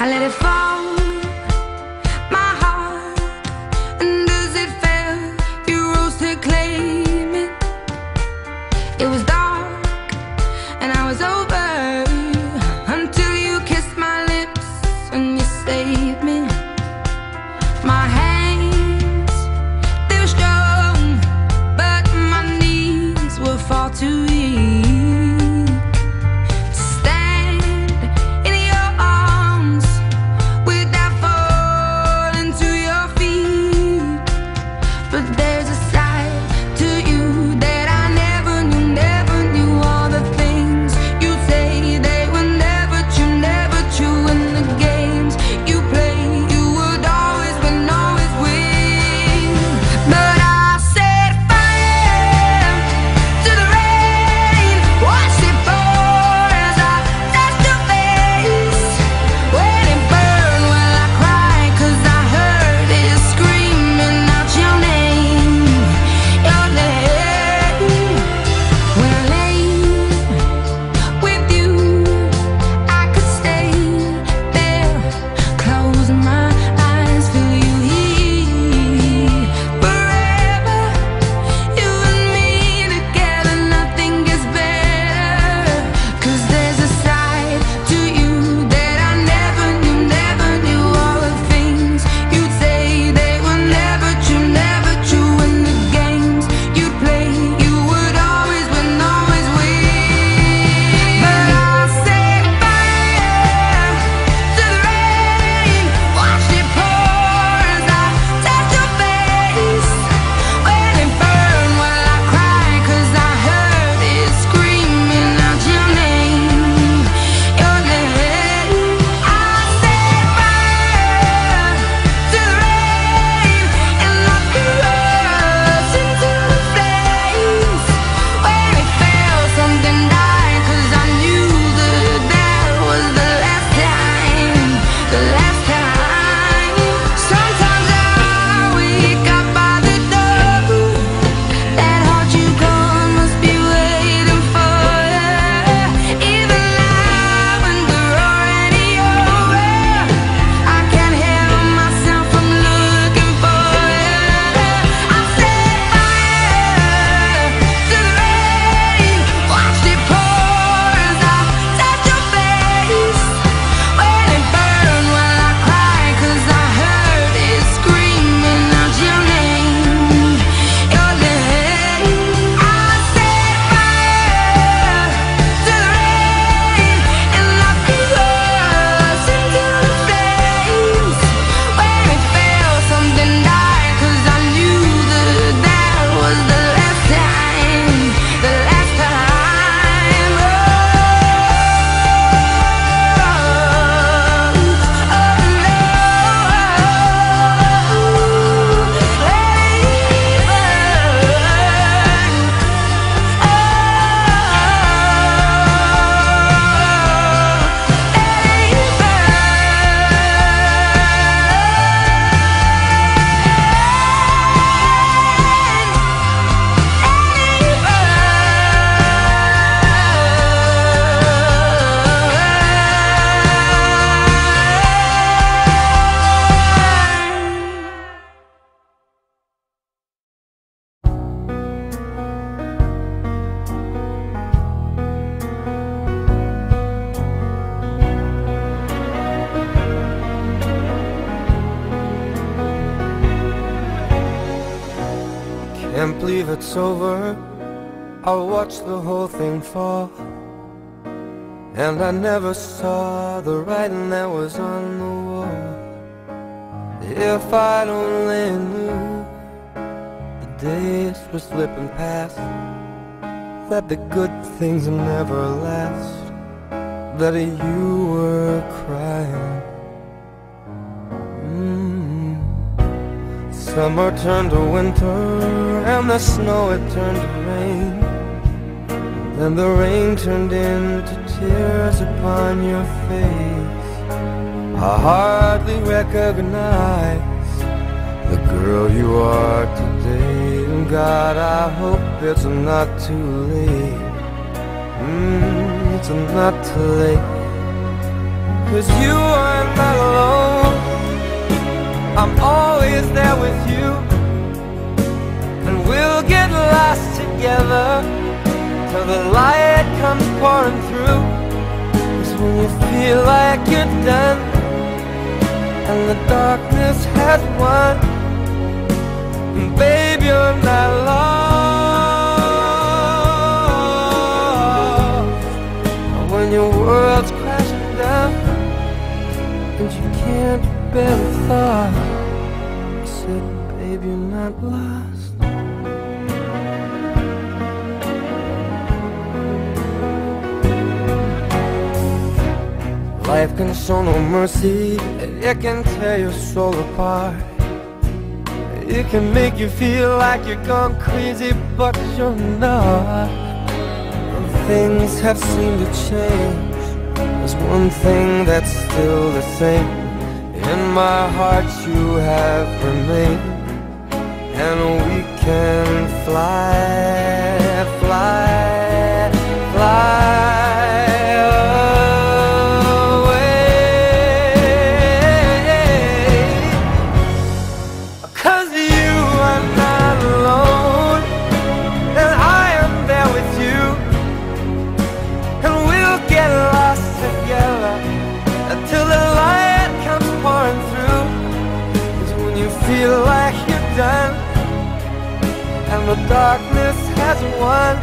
I let it fall, my heart, and as it fell, you rose to claim it. It was dark, and I was over, until you kissed my lips and you saved me. My hands, they were strong, but my knees were far too weak. Can't believe it's over. I watched the whole thing fall, and I never saw the writing that was on the wall. If I'd only knew the days were slipping past, that the good things never last, that you were crying. Summer turned to winter, and the snow it turned to rain. Then the rain turned into tears upon your face. I hardly recognize the girl you are today. And God, I hope it's not too late. It's not too late 'cause you are not alone. I'm always there with you, and we'll get lost together till the light comes pouring through. 'Cause when you feel like you're done and the darkness has won, and babe, you're not lost. When your world's crashing down and you can't bear the thought, I said, babe, you're not lost. Life can show no mercy, it can tear your soul apart. It can make you feel like you're gone crazy, but you're not. Things have seemed to change, there's one thing that's still the same. In my heart you have remained, and we can fly, fly, fly away. 'Cause you are not alone, and I am there with you, and we'll get lost together until the light comes pouring through. 'Cause when you feel like you're done and the darkness has won,